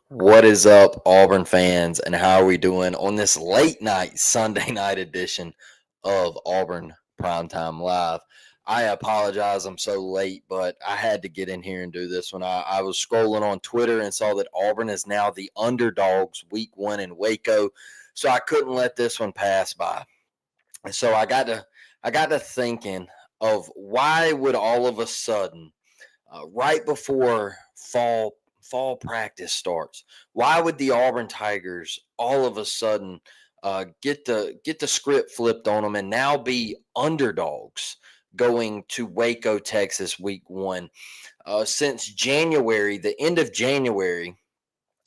What is up, Auburn fans, and how are we doing on this late night Sunday night edition of Auburn Primetime Live? I apologize, I'm so late, but I had to get in here and do this one. I was scrolling on Twitter and saw that Auburn is now the underdogs week 1 in Waco, so I couldn't let this one pass by. And so I got to thinking of why would all of a sudden right before fall practice starts. Why would the Auburn Tigers all of a sudden get the script flipped on them and now be underdogs going to Waco, Texas, week 1? Since January, the end of January,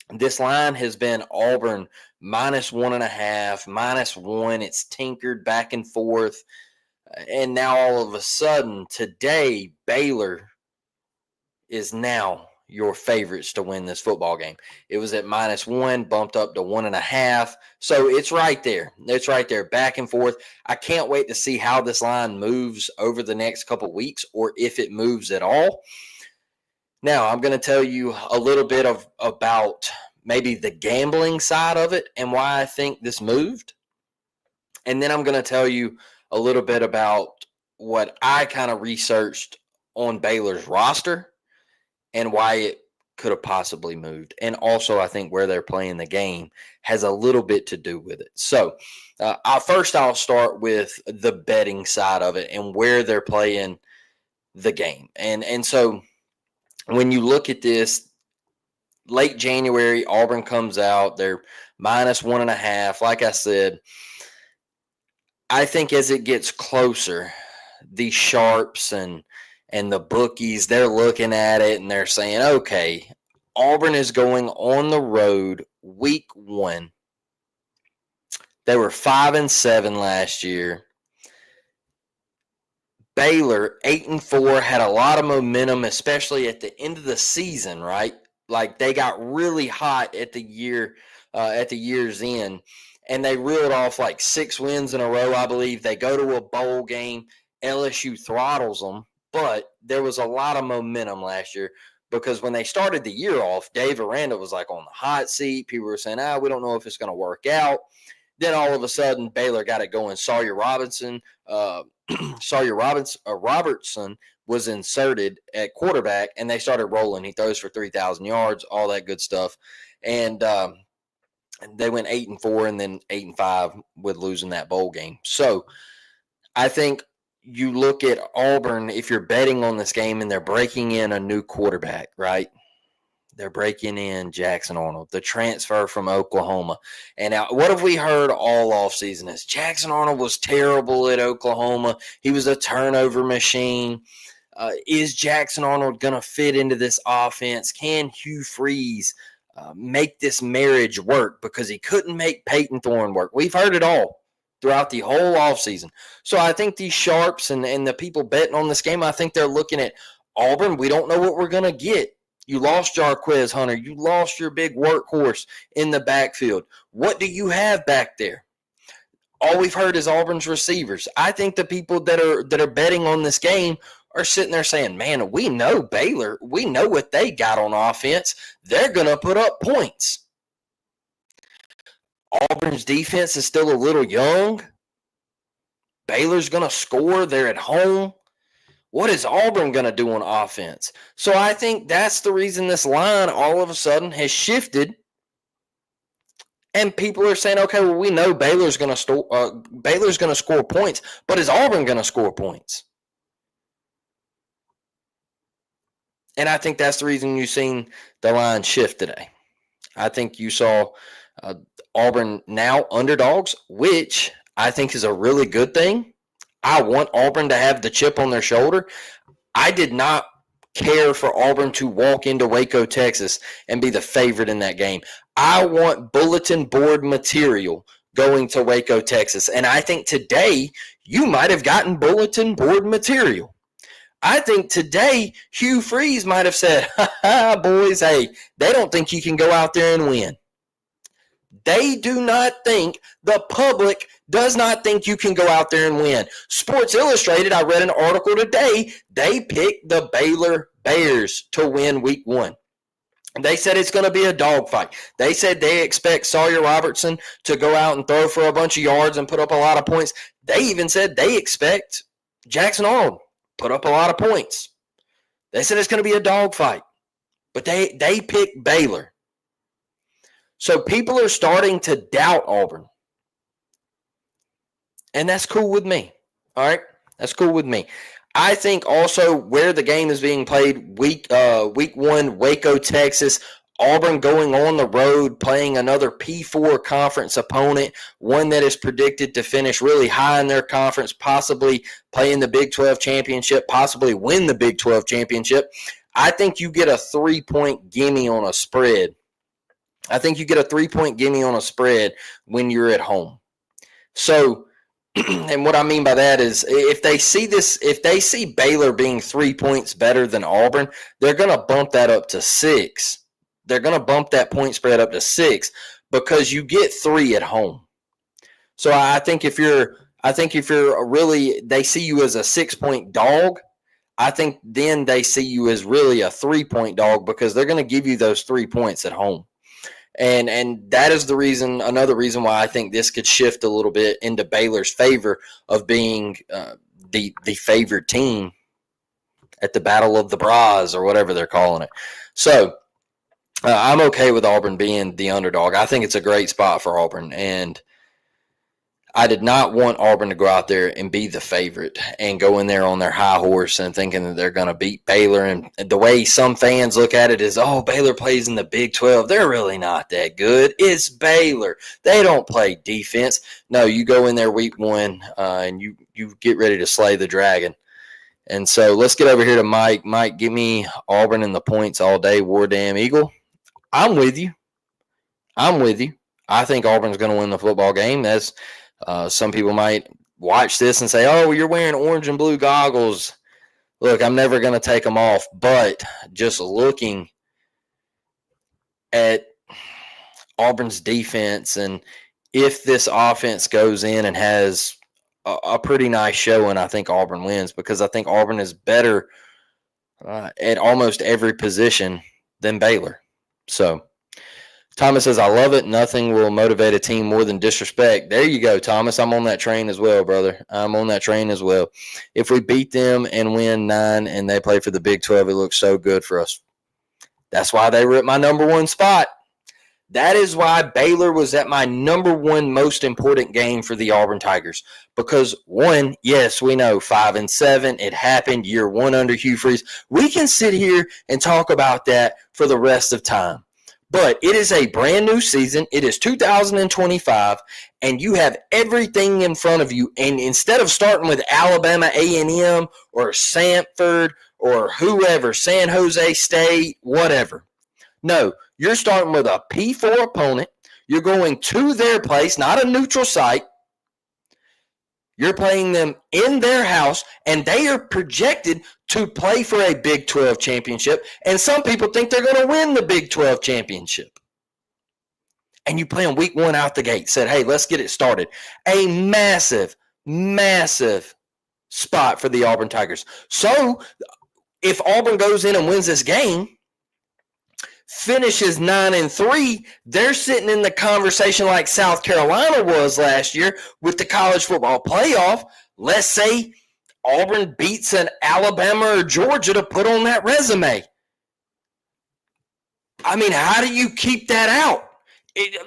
this line has been Auburn -1.5, -1. It's tinkered back and forth. And now all of a sudden, today, Baylor is now your favorites to win this football game. It was at -1, bumped up to 1.5. So it's right there. It's right there, back and forth. I can't wait to see how this line moves over the next couple weeks, or if it moves at all. Now, I'm going to tell you a little bit about maybe the gambling side of it and why I think this moved. And then I'm going to tell you a little bit about what I kind of researched on Baylor's roster and why it could have possibly moved. And also, I think where they're playing the game has a little bit to do with it. So, I'll start with the betting side of it and where they're playing the game. And so, when you look at this, late January, Auburn comes out. They're -1.5. Like I said, I think as it gets closer, the sharps and the bookies, they're looking at it and they're saying, okay, Auburn is going on the road week 1. They were 5-7 last year. Baylor 8-4 had a lot of momentum, especially at the end of the season, right? Like they got really hot at the year's end, and they reeled off like 6 wins in a row, I believe. They go to a bowl game. LSU throttles them, but there was a lot of momentum last year because when they started the year off, Dave Aranda was like on the hot seat. People were saying, we don't know if it's going to work out. Then all of a sudden, Baylor got it going. Robertson was inserted at quarterback, and they started rolling. He throws for 3,000 yards, all that good stuff, and they went 8-4 and then 8-5 with losing that bowl game. So I think you look at Auburn, if you're betting on this game, and they're breaking in a new quarterback, right? They're breaking in Jackson Arnold, the transfer from Oklahoma. And now, what have we heard all offseason is Jackson Arnold was terrible at Oklahoma. He was a turnover machine. Is Jackson Arnold going to fit into this offense? Can Hugh Freeze make this marriage work? Because he couldn't make Peyton Thorne work. We've heard it all throughout the whole offseason. So I think these sharps and the people betting on this game, I think they're looking at Auburn. We don't know what we're going to get. You lost Jarquez Hunter. You lost your big workhorse in the backfield. What do you have back there? All we've heard is Auburn's receivers. I think the people that are betting on this game are sitting there saying, man, we know Baylor. We know what they got on offense. They're going to put up points. Auburn's defense is still a little young. Baylor's going to score. They're at home. What is Auburn going to do on offense? So I think that's the reason this line all of a sudden has shifted. And people are saying, okay, well, we know Baylor's going to score points, but is Auburn going to score points? And I think that's the reason you've seen the line shift today. I think you saw Auburn now underdogs, which I think is a really good thing. I want Auburn to have the chip on their shoulder. I did not care for Auburn to walk into Waco, Texas, and be the favorite in that game. I want bulletin board material going to Waco, Texas. And I think today you might have gotten bulletin board material. I think today Hugh Freeze might have said, boys, hey, they don't think you can go out there and win. They do not think, the public does not think you can go out there and win. Sports Illustrated, I read an article today, they picked the Baylor Bears to win week 1. They said it's going to be a dogfight. They said they expect Sawyer Robertson to go out and throw for a bunch of yards and put up a lot of points. They even said they expect Jackson Arnold put up a lot of points. They said it's going to be a dogfight. But they picked Baylor. So people are starting to doubt Auburn. And that's cool with me. All right? That's cool with me. I think also where the game is being played, week one, Waco, Texas, Auburn going on the road, playing another P4 conference opponent, one that is predicted to finish really high in their conference, possibly play in the Big 12 championship, possibly win the Big 12 championship. I think you get a 3-point gimme on a spread. I think you get a 3-point gimme on a spread when you're at home. So, and what I mean by that is if they see Baylor being 3 points better than Auburn, they're going to bump that up to 6. They're going to bump that point spread up to 6 because you get 3 at home. So I think if you're really, they see you as a 6-point dog, I think then they see you as really a 3-point dog because they're going to give you those 3 points at home. And that is another reason why I think this could shift a little bit into Baylor's favor of being the favored team at the Battle of the Bras or whatever they're calling it. So I'm okay with Auburn being the underdog. I think it's a great spot for Auburn, and I did not want Auburn to go out there and be the favorite and go in there on their high horse and thinking that they're going to beat Baylor. And the way some fans look at it is, oh, Baylor plays in the Big 12. They're really not that good. It's Baylor. They don't play defense. No, you go in there week one and you get ready to slay the dragon. And so let's get over here to Mike. Mike, give me Auburn and the points all day. War Damn Eagle. I'm with you. I think Auburn's going to win the football game. That's some people might watch this and say, oh, you're wearing orange and blue goggles. Look, I'm never going to take them off. But just looking at Auburn's defense, and if this offense goes in and has a pretty nice showing, I think Auburn wins because I think Auburn is better at almost every position than Baylor. So Thomas says, I love it. Nothing will motivate a team more than disrespect. There you go, Thomas. I'm on that train as well, brother. I'm on that train as well. If we beat them and win 9 and they play for the Big 12, it looks so good for us. That's why they were at my number 1 spot. That is why Baylor was at my number 1 most important game for the Auburn Tigers. Because, 1, yes, we know 5-7. It happened year 1 under Hugh Freeze. We can sit here and talk about that for the rest of time. But it is a brand new season. It is 2025, and you have everything in front of you. And instead of starting with Alabama A&M or Samford or whoever, San Jose State, whatever. No, you're starting with a P4 opponent. You're going to their place, not a neutral site. You're playing them in their house, and they are projected to play for a Big 12 championship, and some people think they're going to win the Big 12 championship. And you play them week 1 out the gate, said, hey, let's get it started. A massive, massive spot for the Auburn Tigers. So if Auburn goes in and wins this game, finishes 9-3, they're sitting in the conversation like South Carolina was last year with the college football playoff. Let's say Auburn beats an Alabama or Georgia to put on that resume. I mean, how do you keep that out?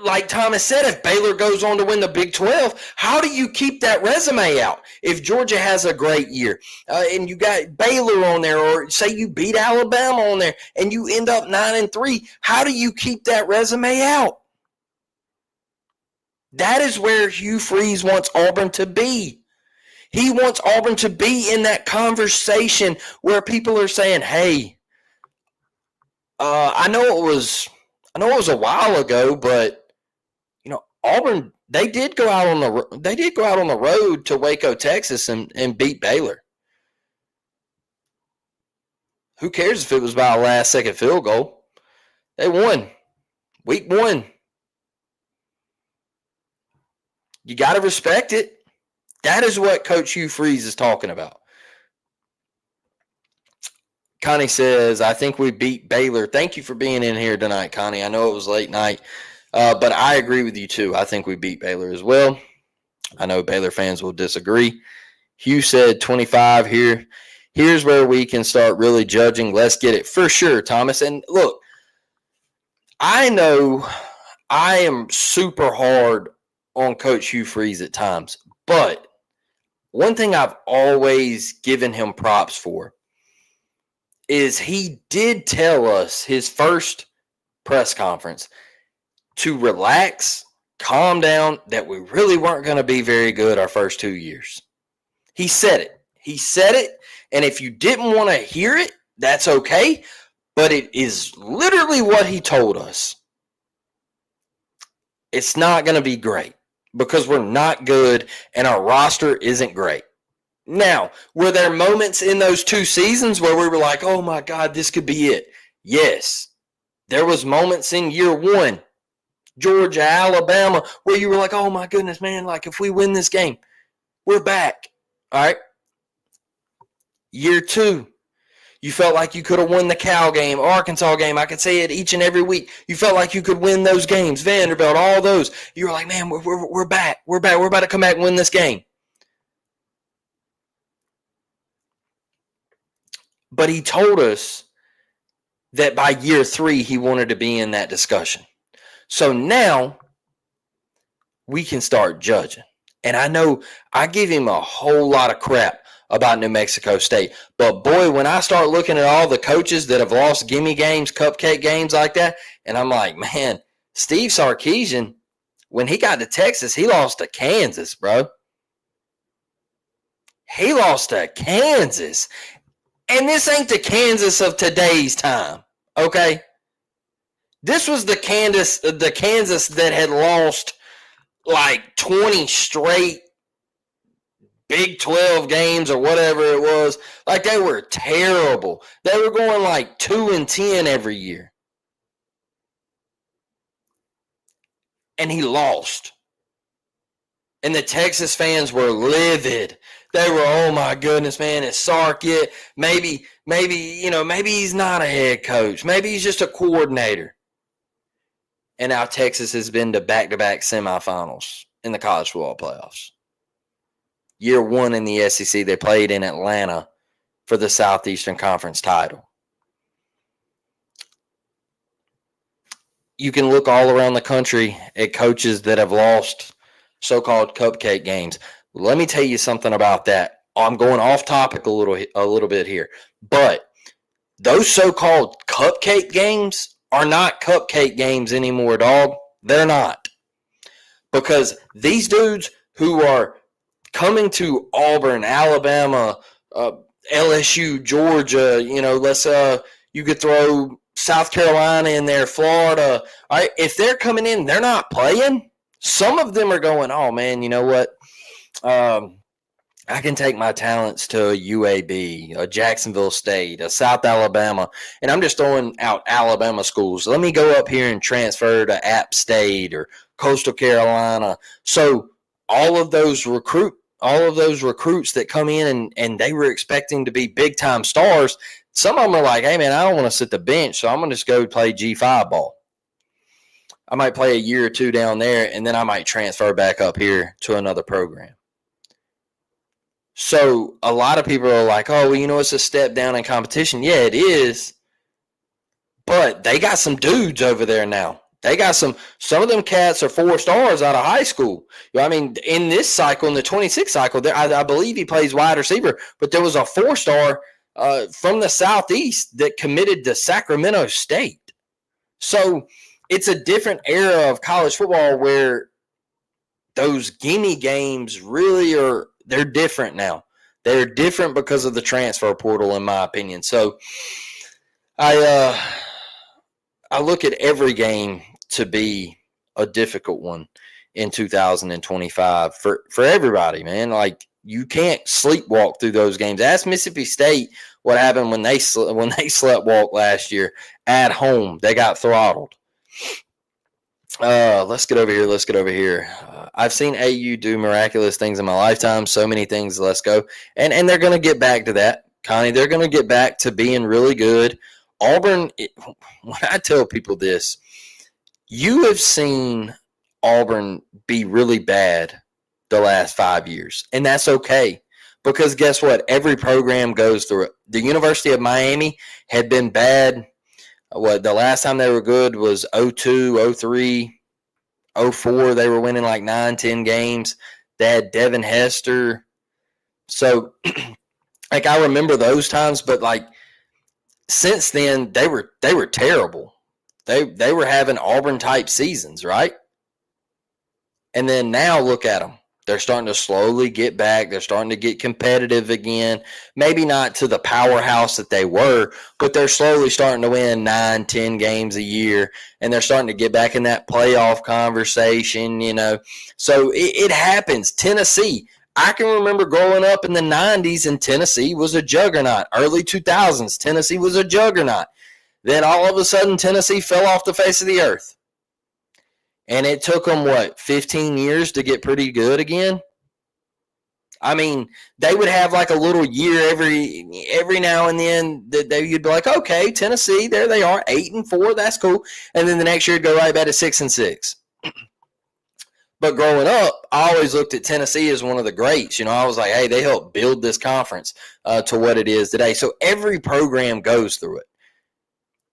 Like Thomas said, if Baylor goes on to win the Big 12, how do you keep that resume out? If Georgia has a great year and you got Baylor on there, or say you beat Alabama on there and you end up 9-3, how do you keep that resume out? That is where Hugh Freeze wants Auburn to be. He wants Auburn to be in that conversation where people are saying, hey, I know it was a while ago, but Auburn, they did go out on the road to Waco, Texas, and beat Baylor. Who cares if it was by a last-second field goal? They won. Week 1. You got to respect it. That is what Coach Hugh Freeze is talking about. Connie says, I think we beat Baylor. Thank you for being in here tonight, Connie. I know it was late night, but I agree with you too. I think we beat Baylor as well. I know Baylor fans will disagree. Hugh said 25 here. Here's where we can start really judging. Let's get it for sure, Thomas. And look, I know I am super hard on Coach Hugh Freeze at times, but one thing I've always given him props for is he did tell us his first press conference to relax, calm down, that we really weren't going to be very good our first 2 years. He said it. He said it, and if you didn't want to hear it, that's okay, but it is literally what he told us. It's not going to be great because we're not good and our roster isn't great. Now, were there moments in those 2 seasons where we were like, oh my God, this could be it? Yes. There was moments in year 1, Georgia, Alabama, where you were like, oh my goodness, man, like if we win this game, we're back. All right. Year 2, you felt like you could have won the Cal game, Arkansas game. I could say it each and every week. You felt like you could win those games, Vanderbilt, all those. You were like, man, we're back. We're back. We're about to come back and win this game. But he told us that by year 3, he wanted to be in that discussion. So now we can start judging. And I know I give him a whole lot of crap about New Mexico State. But boy, when I start looking at all the coaches that have lost gimme games, cupcake games like that, and I'm like, man, Steve Sarkisian, when he got to Texas, he lost to Kansas, bro. He lost to Kansas. And this ain't the Kansas of today's time, okay? This was the Kansas that had lost like 20 straight Big 12 games or whatever it was. Like, they were terrible. They were going like 2-10 every year. And he lost. And the Texas fans were livid. They were, oh my goodness, man, is Sark it? Maybe he's not a head coach. Maybe he's just a coordinator. And now Texas has been to back-to-back semifinals in the college football playoffs. Year 1 in the SEC, they played in Atlanta for the Southeastern Conference title. You can look all around the country at coaches that have lost so-called cupcake games. Let me tell you something about that. I'm going off topic a little bit here. But those so-called cupcake games are not cupcake games anymore, dog. They're not. Because these dudes who are coming to Auburn, Alabama, LSU, Georgia, you could throw South Carolina in there, Florida. All right, if they're coming in, they're not playing. Some of them are going, oh, man, you know what? I can take my talents to a UAB, a Jacksonville State, a South Alabama, and I'm just throwing out Alabama schools. Let me go up here and transfer to App State or Coastal Carolina. So all of those recruits that come in and they were expecting to be big-time stars, some of them are like, hey, man, I don't want to sit the bench, so I'm going to just go play G5 ball. I might play a year or 2 down there, and then I might transfer back up here to another program. So a lot of people are like, oh, well, it's a step down in competition. Yeah, it is. But they got some dudes over there now. They got some of them cats are 4 stars out of high school. I mean, in this cycle, in the 26 cycle, I believe he plays wide receiver, but there was a 4-star from the Southeast that committed to Sacramento State. So it's a different era of college football where those gimme games really they're different now. They're different because of the transfer portal, in my opinion. So I look at every game to be a difficult one in 2025 for everybody, man. Like, you can't sleepwalk through those games. Ask Mississippi State what happened when they sleptwalked last year at home. They got throttled. Let's get over here. I've seen AU do miraculous things in my lifetime. So many things. Let's go. And they're going to get back to that. Connie. They're going to get back to being really good. Auburn, when I tell people this, you have seen Auburn be really bad the last 5 years, and that's okay. Because guess what? Every program goes through it. The University of Miami had been bad. The last time they were good was 02, 03, 04. They were winning like 9, 10 games. They had Devin Hester. So, like, I remember those times, but like since then, they were terrible. They were having Auburn type seasons, right? And then now look at them. They're starting to slowly get back. They're starting to get competitive again. Maybe not to the powerhouse that they were, but they're slowly starting to win 9, 10 games a year, and they're starting to get back in that playoff conversation, you know. So it happens. Tennessee, I can remember growing up in the 90s, and Tennessee was a juggernaut. Early 2000s, Tennessee was a juggernaut. Then all of a sudden, Tennessee fell off the face of the earth. And it took them, 15 years to get pretty good again? I mean, they would have like a little year every now and then that you'd be like, okay, Tennessee, there they are, 8-4, that's cool. And then the next year it'd go right back to 6-6. But growing up, I always looked at Tennessee as one of the greats. You know, I was like, hey, they helped build this conference to what it is today. So every program goes through it.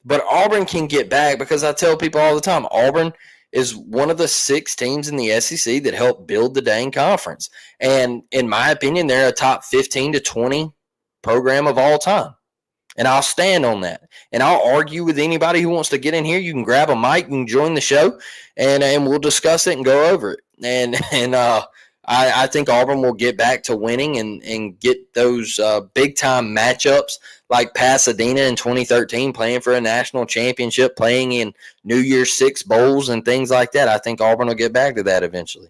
But Auburn can get back because I tell people all the time, Auburn is one of the 6 teams in the SEC that helped build the dang conference. And in my opinion, they're a top 15 to 20 program of all time. And I'll stand on that. And I'll argue with anybody who wants to get in here. You can grab a mic and join the show, and we'll discuss it and go over it. And I think Auburn will get back to winning and get those big-time matchups like Pasadena in 2013, playing for a national championship, playing in New Year's Six bowls and things like that. I think Auburn will get back to that eventually.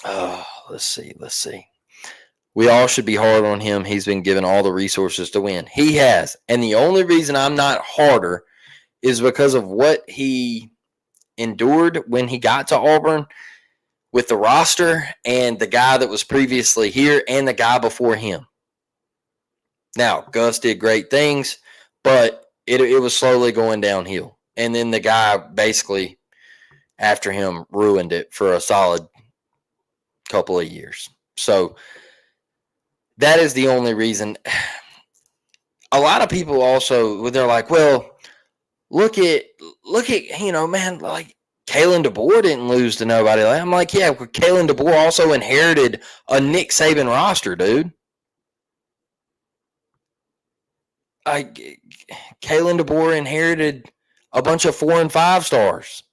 Let's see. We all should be hard on him. He's been given all the resources to win. He has. And the only reason I'm not harder is because of what he endured when he got to Auburn with the roster and the guy that was previously here and the guy before him. Now, Gus did great things, but it was slowly going downhill. And then the guy basically, after him, ruined it for a solid couple of years. So that is the only reason. A lot of people also, they're like, well, look at, you know, man, like Kalen DeBoer didn't lose to nobody. I'm like, yeah, Kalen DeBoer also inherited a Nick Saban roster, dude. Kalen DeBoer inherited a bunch of 4 and 5 stars.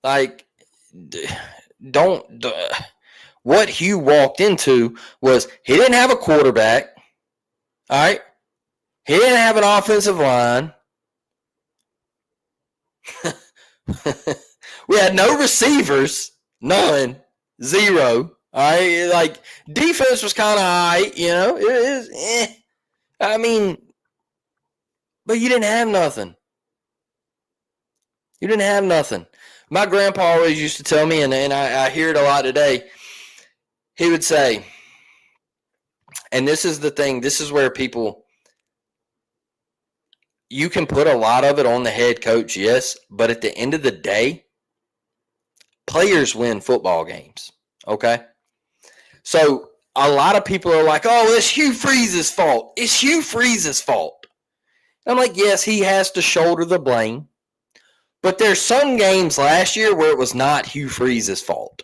Like, what Hugh walked into was he didn't have a quarterback. All right. He didn't have an offensive line. We had no receivers. None. 0. All right. Like, defense was kind of high, you know. It is, I mean, but you didn't have nothing. You didn't have nothing. My grandpa always used to tell me, and I hear it a lot today, he would say, and this is the thing, this is where people, you can put a lot of it on the head coach, yes, but at the end of the day, players win football games, okay? So a lot of people are like, oh, it's Hugh Freeze's fault. It's Hugh Freeze's fault. And I'm like, yes, he has to shoulder the blame. But there's some games last year where it was not Hugh Freeze's fault.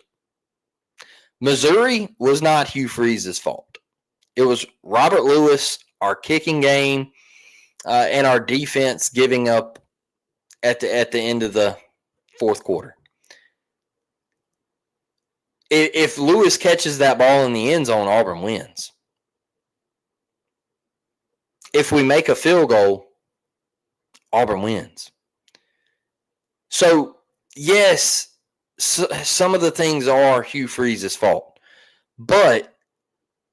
Missouri was not Hugh Freeze's fault. It was Robert Lewis, our kicking game, and our defense giving up at the end of the fourth quarter. If Lewis catches that ball in the end zone, Auburn wins. If we make a field goal, Auburn wins. So, yes, some of the things are Hugh Freeze's fault. But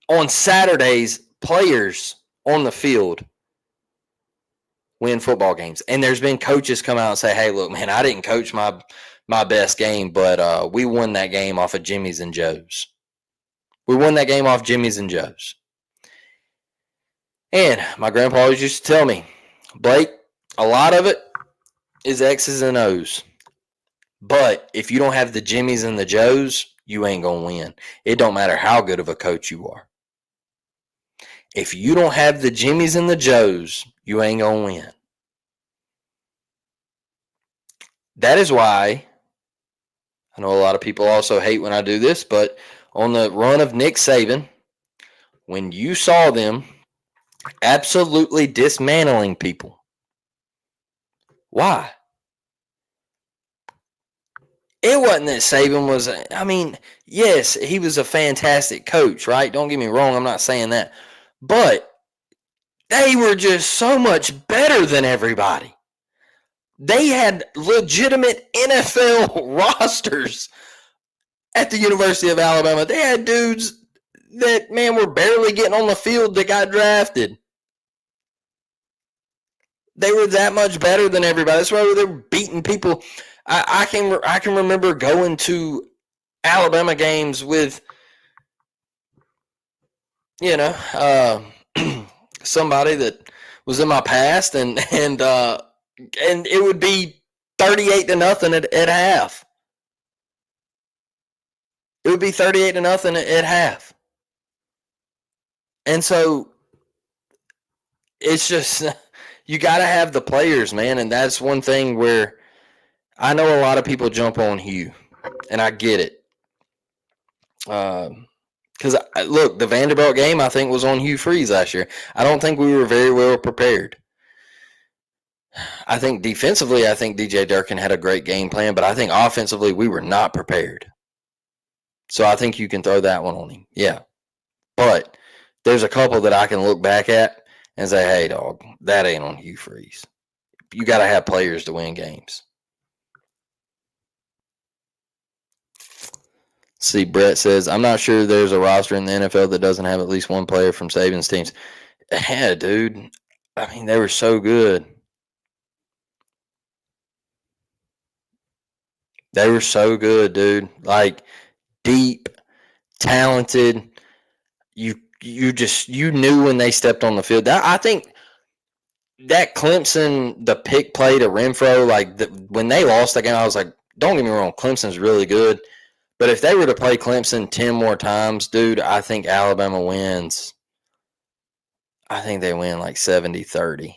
on Saturdays, players on the field win football games. And there's been coaches come out and say, hey, look, man, I didn't coach my my best game, but we won that game off of Jimmy's and Joe's. We won that game off Jimmy's and Joe's. And my grandpa always used to tell me, Blake, a lot of it is X's and O's. But if you don't have the Jimmys and the Joes, you ain't going to win. It don't matter how good of a coach you are. If you don't have the Jimmys and the Joes, you ain't going to win. That is why, I know a lot of people also hate when I do this, but on the run of Nick Saban, when you saw them absolutely dismantling people, why? It wasn't that Saban was, I mean, yes, he was a fantastic coach, right? Don't get me wrong, I'm not saying that. But they were just so much better than everybody. They had legitimate NFL rosters at the University of Alabama. They had dudes that, man, were barely getting on the field that got drafted. They were that much better than everybody. That's why they were beating people. I can remember going to Alabama games with, somebody that was in my past, and it would be 38-0 at half. It would be 38-0 at half. And so it's just, you got to have the players, man. And that's one thing where I know a lot of people jump on Hugh, and I get it. Because, look, the Vanderbilt game, I think, was on Hugh Freeze last year. I don't think we were very well prepared. I think defensively, I think DJ Durkin had a great game plan, but I think offensively, we were not prepared. So I think you can throw that one on him. Yeah. But there's a couple that I can look back at and say, hey, dog, that ain't on Hugh Freeze. You got to have players to win games. See, Brett says, I'm not sure there's a roster in the NFL that doesn't have at least one player from Saban's teams. Yeah, dude. I mean, they were so good. They were so good, dude. Like, deep, talented. You knew when they stepped on the field. I think that Clemson, the pick play to Renfro, when they lost that game, I was like, don't get me wrong, Clemson's really good. But if they were to play Clemson 10 more times, dude, I think Alabama wins. I think they win like 70-30.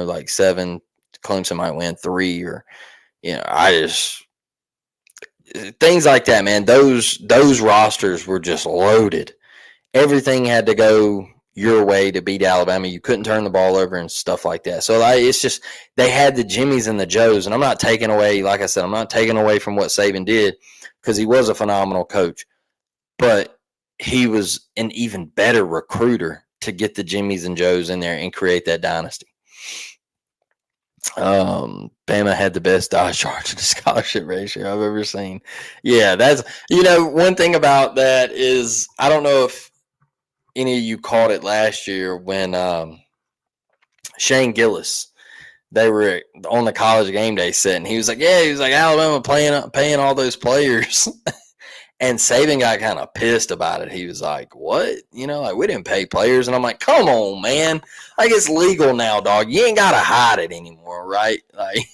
Like 7, Clemson might win 3, or, things like that, man. Those rosters were just loaded. Everything had to go your way to beat Alabama. You couldn't turn the ball over and stuff like that. So it's just, they had the Jimmys and the Joes, and I'm not taking away, like I said, I'm not taking away from what Saban did, because he was a phenomenal coach, but he was an even better recruiter to get the Jimmys and Joes in there and create that dynasty. Bama had the best dodge charge to scholarship ratio I've ever seen. Yeah, that's, one thing about that is, I don't know if any of you caught it last year when Shane Gillis, they were on the college game day set, and he was like, Alabama paying all those players. And Saban got kind of pissed about it. He was like, what? We didn't pay players. And I'm like, come on, man. Like, it's legal now, dog. You ain't got to hide it anymore, right? Like,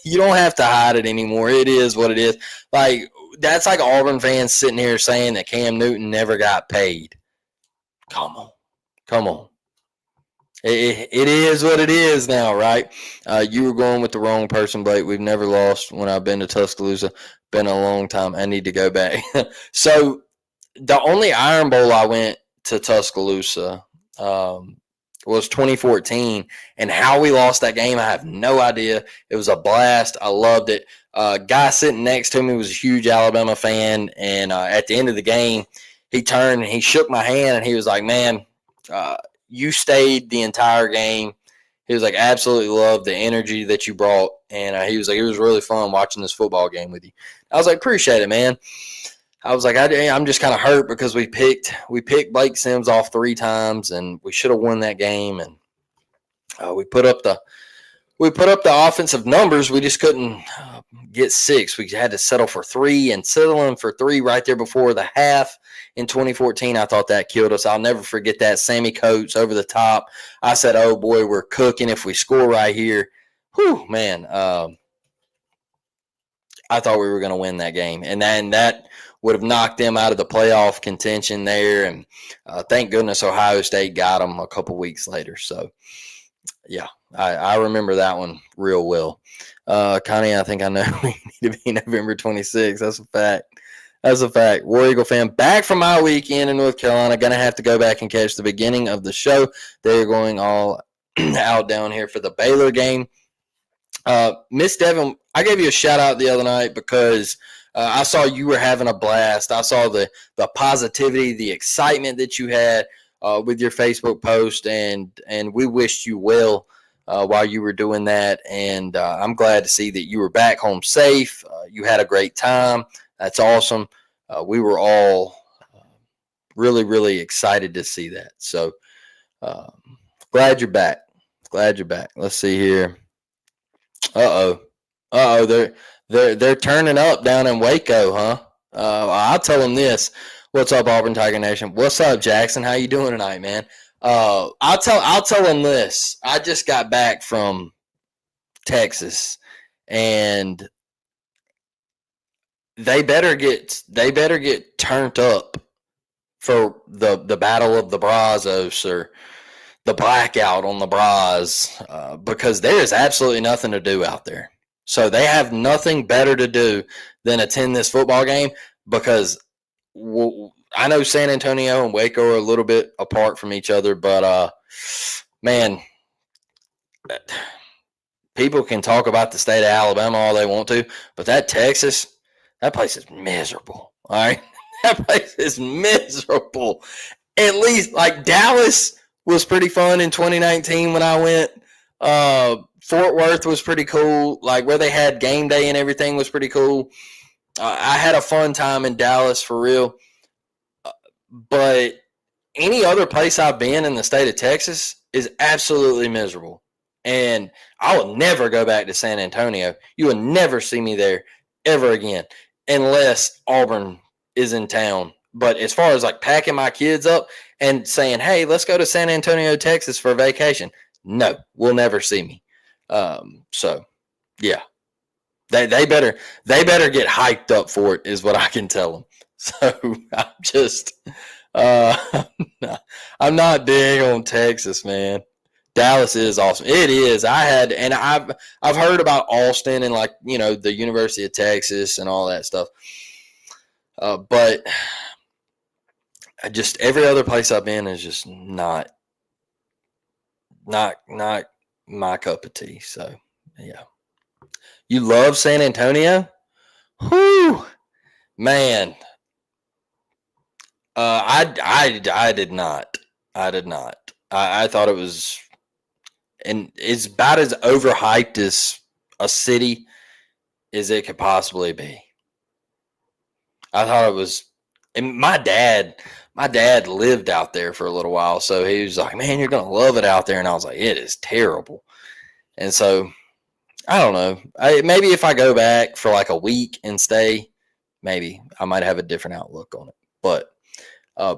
you don't have to hide it anymore. It is what it is. Like, that's like Auburn fans sitting here saying that Cam Newton never got paid. Come on. It is what it is now, right? You were going with the wrong person, Blake. We've never lost when I've been to Tuscaloosa. Been a long time. I need to go back. So the only Iron Bowl I went to Tuscaloosa was 2014. And how we lost that game, I have no idea. It was a blast. I loved it. Guy sitting next to me was a huge Alabama fan. And at the end of the game, he turned and he shook my hand, and he was like, man, you stayed the entire game. He was like, absolutely loved the energy that you brought. And he was like, it was really fun watching this football game with you. I was like, appreciate it, man. I was like, I'm just kind of hurt because we picked Blake Sims off 3 times, and we should have won that game. And we put up the we put up the offensive numbers. We just couldn't get 6. We had to settle for 3, and settling for 3 right there before the half in 2014, I thought that killed us. I'll never forget that. Sammy Coates over the top. I said, oh, boy, we're cooking if we score right here. Whew, man. I thought we were going to win that game. And then that would have knocked them out of the playoff contention there. And thank goodness Ohio State got them a couple weeks later. So, yeah, I remember that one real well. Connie, I think I know we need to be November 26th. That's a fact. That's a fact. War Eagle fan, back from my weekend in North Carolina. Going to have to go back and catch the beginning of the show. They're going all out down here for the Baylor game. Miss Devin, I gave you a shout out the other night because I saw you were having a blast. I saw the positivity, the excitement that you had with your Facebook post, and we wished you well while you were doing that. And I'm glad to see that you were back home safe. You had a great time. That's awesome. We were all really, really excited to see that. So glad you're back. Glad you're back. Let's see here. They're turning up down in Waco, huh? I'll tell them this. What's up, Auburn Tiger Nation? What's up, Jackson? How you doing tonight, man? I'll tell them this. I just got back from Texas, and they better get turned up for the Battle of the Brazos or the blackout on the Braz, because there is absolutely nothing to do out there. So they have nothing better to do than attend this football game, because I know San Antonio and Waco are a little bit apart from each other, but man, people can talk about the state of Alabama all they want to, but that Texas, that place is miserable. All right, that place is miserable. At least like Dallas was pretty fun in 2019 when I went. Fort Worth was pretty cool. Like where they had game day and everything was pretty cool. I had a fun time in Dallas for real. But any other place I've been in the state of Texas is absolutely miserable. And I will never go back to San Antonio. You will never see me there ever again unless Auburn is in town. But as far as like packing my kids up and saying, hey, let's go to San Antonio, Texas for a vacation, no, we'll never see me. So, yeah, they better get hyped up for it is what I can tell them. So I'm just I'm not big on Texas, man. Dallas is awesome. It is. I've heard about Austin and like, you know, the University of Texas and all that stuff. But just every other place I've been is just not my cup of tea. So yeah. You love San Antonio? Whew, man. I did not. I thought it was, and it's about as overhyped as a city as it could possibly be. I thought it was, and my dad lived out there for a little while, so he was like, man, you're going to love it out there. And I was like, it is terrible. And so, I don't know. Maybe if I go back for like a week and stay, maybe I might have a different outlook on it. But,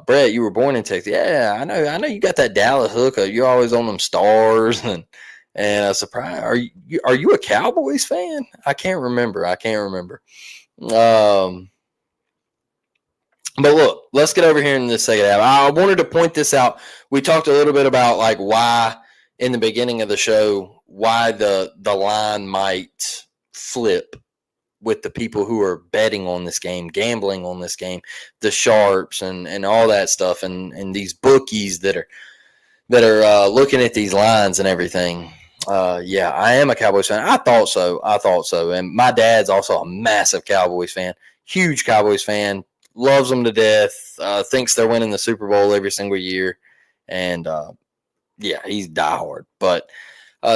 Brett, you were born in Texas. Yeah, I know you got that Dallas hook. You're always on them Stars and a surprise. Are you a Cowboys fan? I can't remember. But look, let's get over here in this second half. I wanted to point this out. We talked a little bit about like why in the beginning of the show, why the line might flip with the people who are betting on this game, gambling on this game, the sharps and all that stuff, and these bookies that are looking at these lines and everything. Yeah, I am a Cowboys fan. I thought so. And my dad's also a massive Cowboys fan, huge Cowboys fan. Loves them to death, thinks they're winning the Super Bowl every single year. And, yeah, he's diehard. But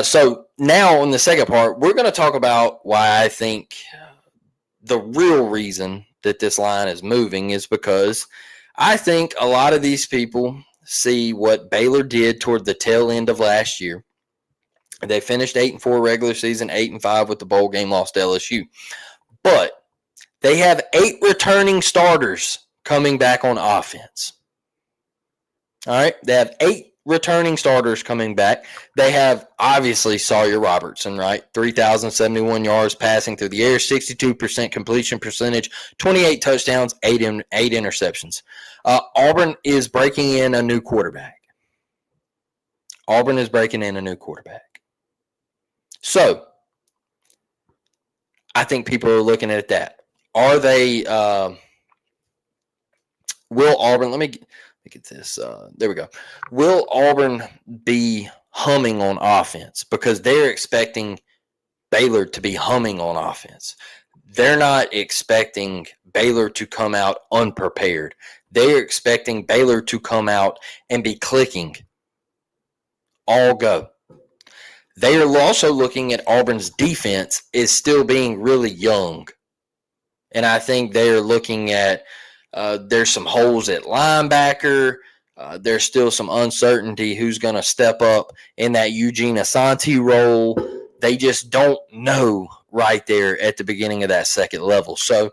so now in the second part, we're going to talk about why I think the real reason that this line is moving is because I think a lot of these people see what Baylor did toward the tail end of last year. They finished 8-4 regular season, 8-5 with the bowl game loss to LSU. But they have 8 returning starters coming back on offense. All right. They have 8 returning starters coming back. They have obviously Sawyer Robertson, right? 3,071 yards passing through the air, 62% completion percentage, 28 touchdowns, 8 interceptions. Auburn is breaking in a new quarterback. So I think people are looking at that. Are they will Auburn, let me get this. There we go. Will Auburn be humming on offense? Because they're expecting Baylor to be humming on offense. They're not expecting Baylor to come out unprepared. They're expecting Baylor to come out and be clicking. All go. They are also looking at Auburn's defense is still being really young. And I think they are looking at there's some holes at linebacker. There's still some uncertainty who's going to step up in that Eugene Asante role. They just don't know right there at the beginning of that second level. So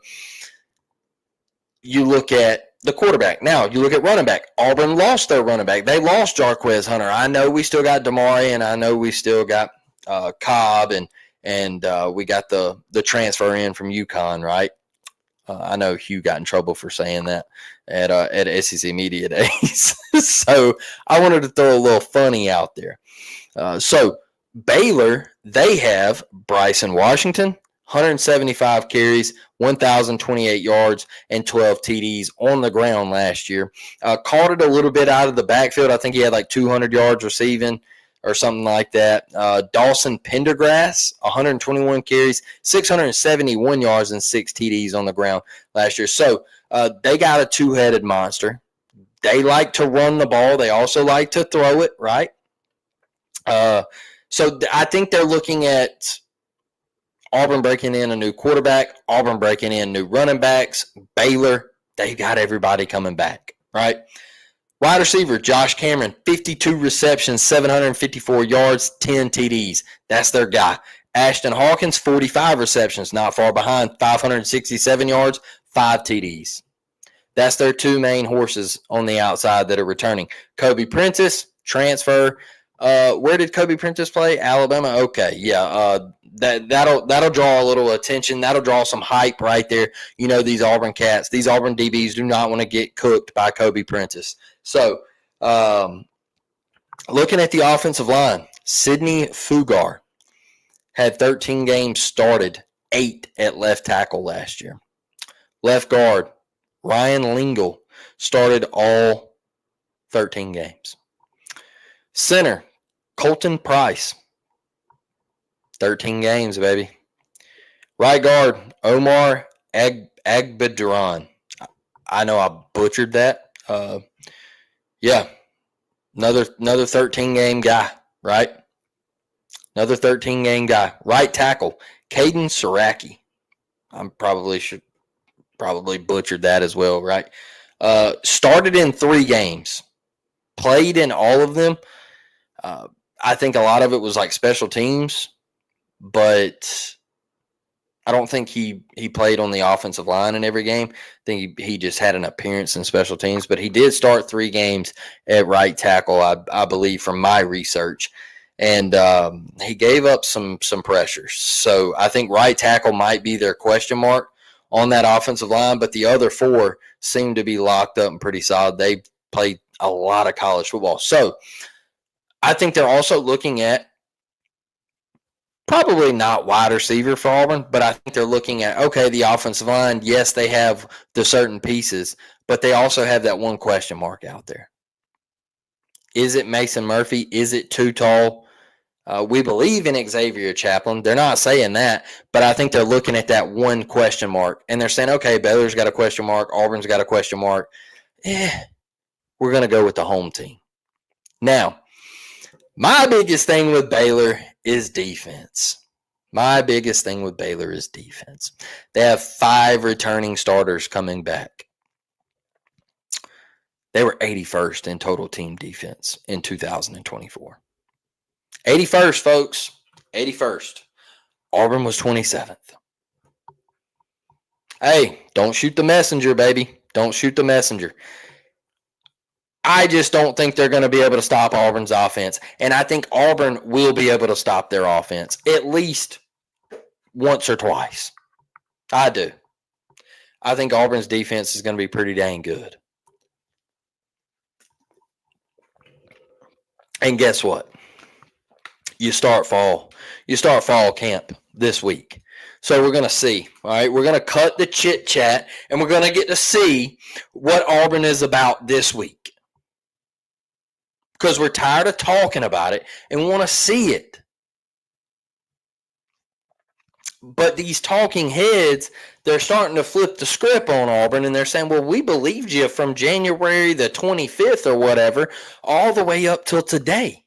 you look at the quarterback. Now you look at running back. Auburn lost their running back. They lost Jarquez Hunter. I know we still got Damari, and I know we still got Cobb, and we got the transfer in from UConn, right? I know Hugh got in trouble for saying that at SEC Media Days. So I wanted to throw a little funny out there. So Baylor, they have Bryson Washington, 175 carries, 1,028 yards, and 12 TDs on the ground last year. Caught it a little bit out of the backfield. I think he had like 200 yards receiving or something like that. Dawson Pendergrass, 121 carries, 671 yards, and 6 TDs on the ground last year. So they got a two-headed monster. They like to run the ball. They also like to throw it, right? So I think they're looking at Auburn breaking in a new quarterback, Auburn breaking in new running backs, Baylor, they got everybody coming back, right? Wide receiver, Josh Cameron, 52 receptions, 754 yards, 10 TDs. That's their guy. Ashton Hawkins, 45 receptions, not far behind, 567 yards, 5 TDs. That's their two main horses on the outside that are returning. Kobe Prentice, transfer. Where did Kobe Prentice play? Alabama? Okay, yeah. That'll draw a little attention. That'll draw some hype right there. You know, these Auburn cats, these Auburn DBs do not want to get cooked by Kobe Prentice. So, looking at the offensive line, Sidney Fugar had 13 games started, 8 at left tackle last year. Left guard, Ryan Lingle started all 13 games. Center, Colton Price, 13 games, baby. Right guard, Omar Agbaduran. I know I butchered that. Yeah, another 13-game guy, right? Another 13-game guy. Right tackle, Caden Siraki. I probably butchered that as well, right? Started in 3 games. Played in all of them. I think a lot of it was like special teams, but I don't think he played on the offensive line in every game. I think he just had an appearance in special teams, but he did start 3 games at right tackle, I believe, from my research. And he gave up some pressures. So I think right tackle might be their question mark on that offensive line, but the other 4 seem to be locked up and pretty solid. They played a lot of college football. So I think they're also looking at probably not wide receiver for Auburn, but I think they're looking at, okay, the offensive line, yes, they have the certain pieces, but they also have that one question mark out there. Is it Mason Murphy? Is it too tall? We believe in Xavier Chaplin. They're not saying that, but I think they're looking at that one question mark, and they're saying, okay, Baylor's got a question mark, Auburn's got a question mark. We're going to go with the home team. Now, my biggest thing with Baylor is defense. They have 5 returning starters coming back. They were 81st in total team defense in 2024. 81st, folks. 81st. Auburn was 27th. Hey, don't shoot the messenger, baby. Don't shoot the messenger. I just don't think they're going to be able to stop Auburn's offense. And I think Auburn will be able to stop their offense at least once or twice. I do. I think Auburn's defense is going to be pretty dang good. And guess what? You start fall camp this week. So we're going to see, all right? We're going to cut the chit chat and we're going to get to see what Auburn is about this week. Because we're tired of talking about it and want to see it. But these talking heads, they're starting to flip the script on Auburn, and they're saying, well, we believed you from January the 25th or whatever all the way up till today.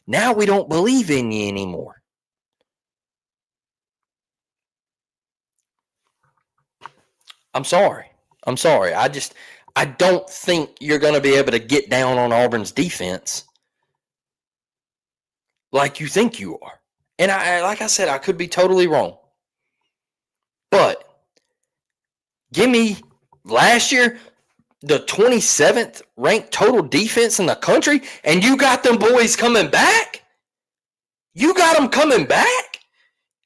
Now we don't believe in you anymore. I'm sorry. I don't think you're going to be able to get down on Auburn's defense like you think you are. And like I said, I could be totally wrong. But give me last year the 27th ranked total defense in the country, and you got them boys coming back? You got them coming back?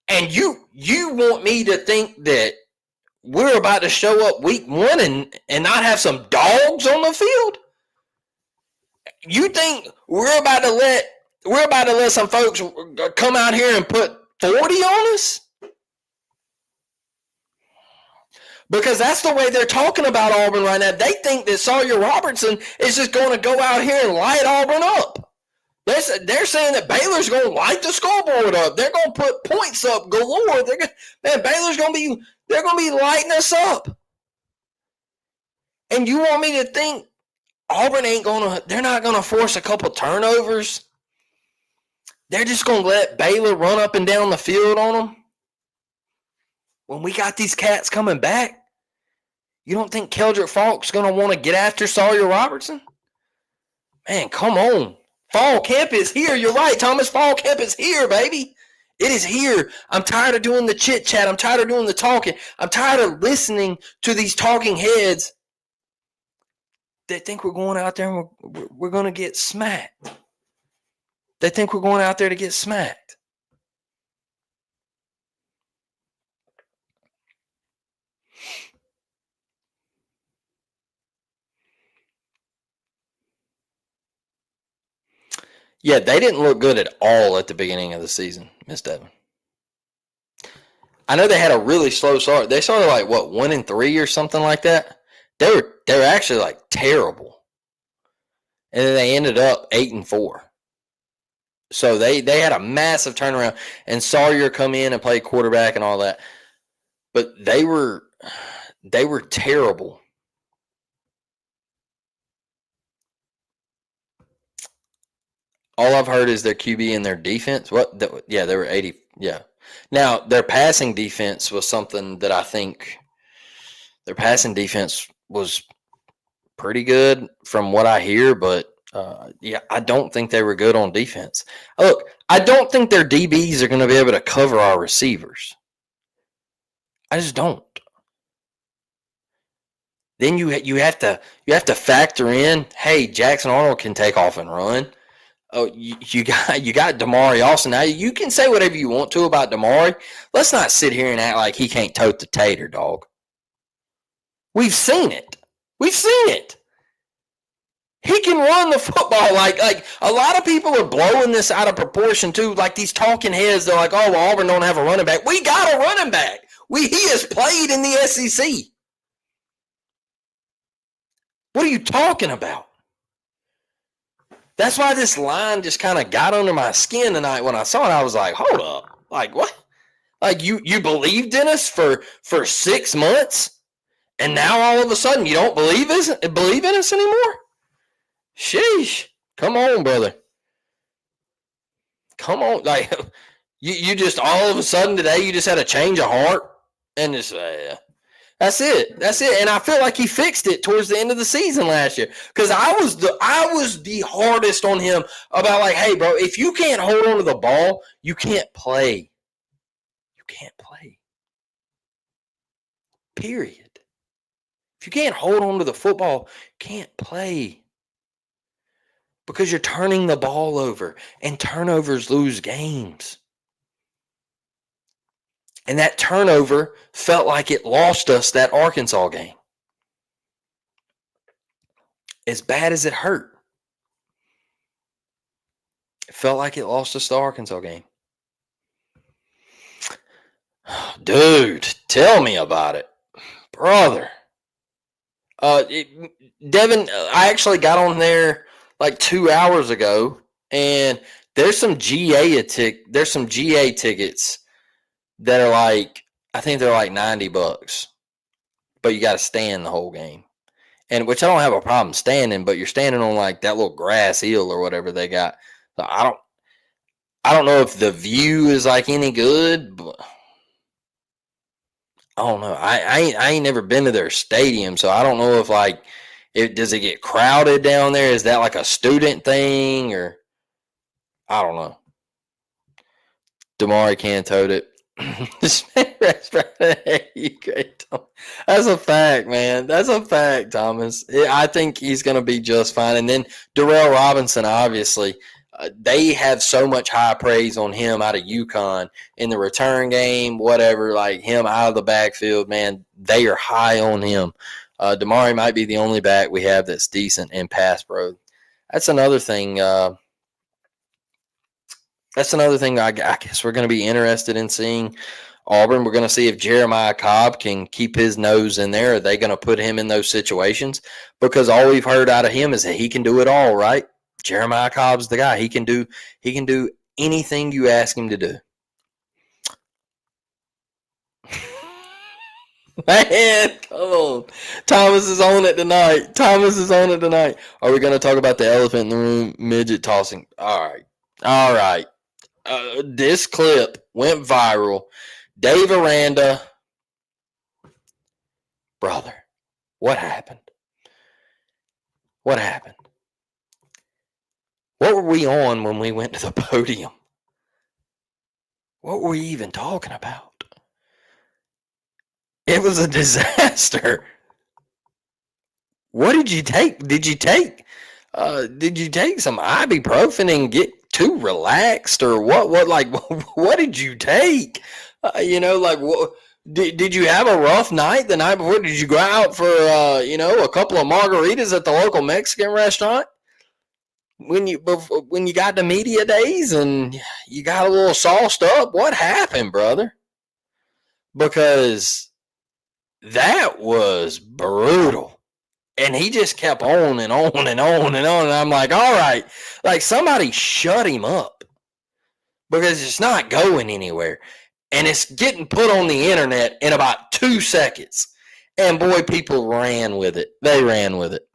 And you want me to think that we're about to show up week one and not have some dogs on the field? You think we're about to let some folks come out here and put 40 on us? Because that's the way they're talking about Auburn right now. They think that Sawyer Robertson is just going to go out here and light Auburn up. They're saying that Baylor's going to light the scoreboard up. They're going to put points up galore. Baylor's going to be lighting us up. And you want me to think Auburn they're not going to force a couple turnovers? They're just going to let Baylor run up and down the field on them? When we got these cats coming back, you don't think Keldrick Faulk's going to want to get after Sawyer Robertson? Man, come on. Fall camp is here. You're right, Thomas. Fall camp is here, baby. It is here. I'm tired of doing the chit chat. I'm tired of doing the talking. I'm tired of listening to these talking heads that think we're going out there and we're going to get smacked. They think we're going out there to get smacked. Yeah, they didn't look good at all at the beginning of the season, Miss Devin. I know they had a really slow start. They started 1-3 or something like that. They were actually terrible, and then they ended up 8-4. So they had a massive turnaround, and Sawyer come in and play quarterback and all that. But they were terrible. All I've heard is their QB and their defense. Yeah, they were 80. Yeah. Now, their passing defense was something that I think their passing defense was pretty good from what I hear, but I don't think they were good on defense. Look, I don't think their DBs are going to be able to cover our receivers. I just don't. Then you have to factor in, hey, Jackson Arnold can take off and run. Oh, you got Damari Austin. Now, you can say whatever you want to about Damari. Let's not sit here and act like he can't tote the tater, dog. We've seen it. He can run the football. Like a lot of people are blowing this out of proportion too. Like these talking heads, they're like, oh, well, Auburn don't have a running back. We got a running back. He has played in the SEC. What are you talking about? That's why this line just kind of got under my skin tonight when I saw it. I was like, hold up. Like, what? Like, you believed in us for 6 months, and now all of a sudden you don't believe in us anymore? Sheesh. Come on, brother. Come on. Like, you just all of a sudden today you just had a change of heart and just That's it. That's it. And I feel like he fixed it towards the end of the season last year. Because I was the hardest on him about like, hey, bro, if you can't hold on to the ball, you can't play. You can't play. Period. If you can't hold on to the football, you can't play. Because you're turning the ball over, and turnovers lose games. And that turnover felt like it lost us that Arkansas game. As bad as it hurt, it felt like it lost us the Arkansas game. Dude, tell me about it. Brother. Devin, I actually got on there like 2 hours ago, and there's some GA tickets that are like, I think they're like $90, but you got to stand the whole game. And which I don't have a problem standing, but you're standing on like that little grass hill or whatever they got. So I don't know if the view is like any good, but I don't know. I ain't never been to their stadium, so I don't know if like does it get crowded down there? Is that like a student thing, or I don't know. Damari Cantoed it. That's a fact, man. That's a fact, Thomas. I think he's going to be just fine. And then Darrell Robinson, obviously, they have so much high praise on him out of UConn in the return game, whatever, like him out of the backfield, man. They are high on him. Damari might be the only back we have that's decent in pass pro. That's another thing. I guess we're going to be interested in seeing. Auburn, we're going to see if Jeremiah Cobb can keep his nose in there. Are they going to put him in those situations? Because all we've heard out of him is that he can do it all, right? Jeremiah Cobb's the guy. He can do anything you ask him to do. Man, come on. Thomas is on it tonight. Are we going to talk about the elephant in the room, midget tossing? All right. This clip went viral. Dave Aranda, brother, what happened? What were we on when we went to the podium? What were we even talking about? It was a disaster. What did you take? Did you take some ibuprofen and get too relaxed, or what? What did you take? What? Did you have a rough night the night before? Did you go out for a couple of margaritas at the local Mexican restaurant when you got to media days and you got a little sauced up? What happened, brother? Because that was brutal. And he just kept on and on and on and on. And I'm like, all right, like somebody shut him up, because it's not going anywhere. And it's getting put on the internet in about 2 seconds. And boy, people ran with it. They ran with it.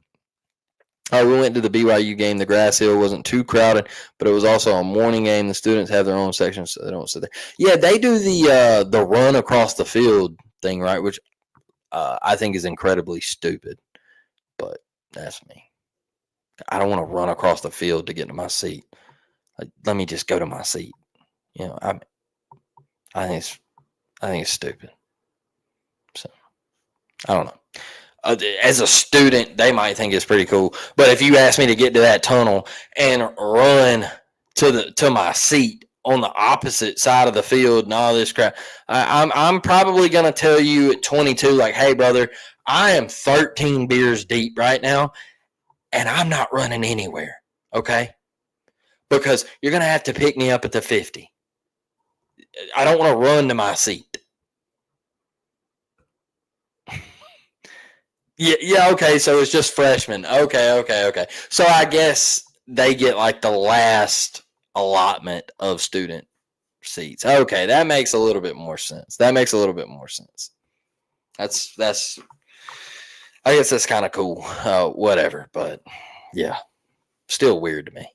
We went to the BYU game. The grass hill wasn't too crowded, but it was also a morning game. The students have their own section, so they don't sit there. Yeah, they do the run across the field thing, right? Which I think is incredibly stupid. But that's me. I don't want to run across the field to get to my seat. Like, let me just go to my seat. I think it's stupid. So I don't know. As a student, they might think it's pretty cool. But if you ask me to get to that tunnel and run to my seat on the opposite side of the field and all this crap, I'm probably going to tell you at 22, like, hey, brother, I am 13 beers deep right now, and I'm not running anywhere, okay? Because you're going to have to pick me up at the 50. I don't want to run to my seat. Yeah, okay, so it's just freshmen. Okay. So I guess they get like the last allotment of student seats. Okay, that makes a little bit more sense. That's I guess that's kind of cool. Whatever, but yeah, still weird to me.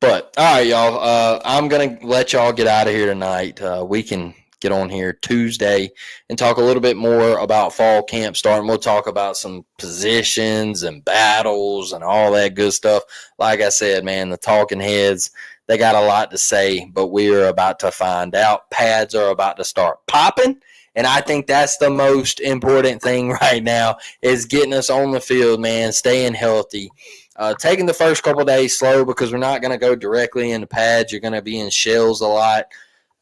But all right, y'all. I'm gonna let y'all get out of here tonight. We can get on here Tuesday and talk a little bit more about fall camp starting. We'll talk about some positions and battles and all that good stuff. Like I said, man, the talking heads, they got a lot to say, but we are about to find out. Pads are about to start popping. And I think that's the most important thing right now is getting us on the field, man, staying healthy. Taking the first couple of days slow because we're not going to go directly into pads. You're going to be in shells a lot.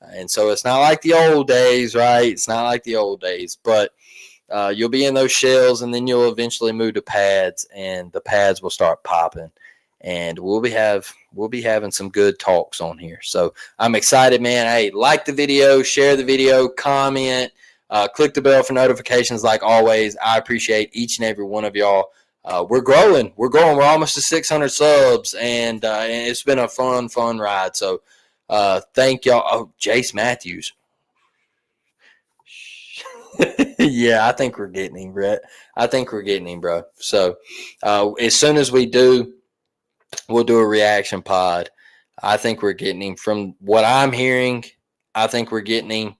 And so it's not like the old days, right? It's not like the old days. But you'll be in those shells, and then you'll eventually move to pads, and the pads will start popping. And we'll be having some good talks on here. So I'm excited, man. Hey, like the video, share the video, comment, click the bell for notifications like always. I appreciate each and every one of y'all. We're growing. We're almost to 600 subs, and it's been a fun ride. So thank y'all. Oh, Jace Matthews. Yeah, I think we're getting him, Brett. I think we're getting him, bro. So as soon as we do, we'll do a reaction pod. I think we're getting him. From what I'm hearing, I think we're getting him.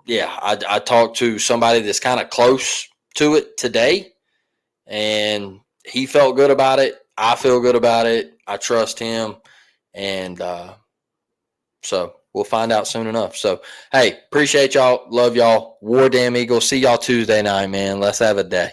Yeah, I talked to somebody that's kind of close to it today, and he felt good about it. I feel good about it. I trust him. And so we'll find out soon enough. So, hey, appreciate y'all. Love y'all. War Damn Eagle. See y'all Tuesday night, man. Let's have a day.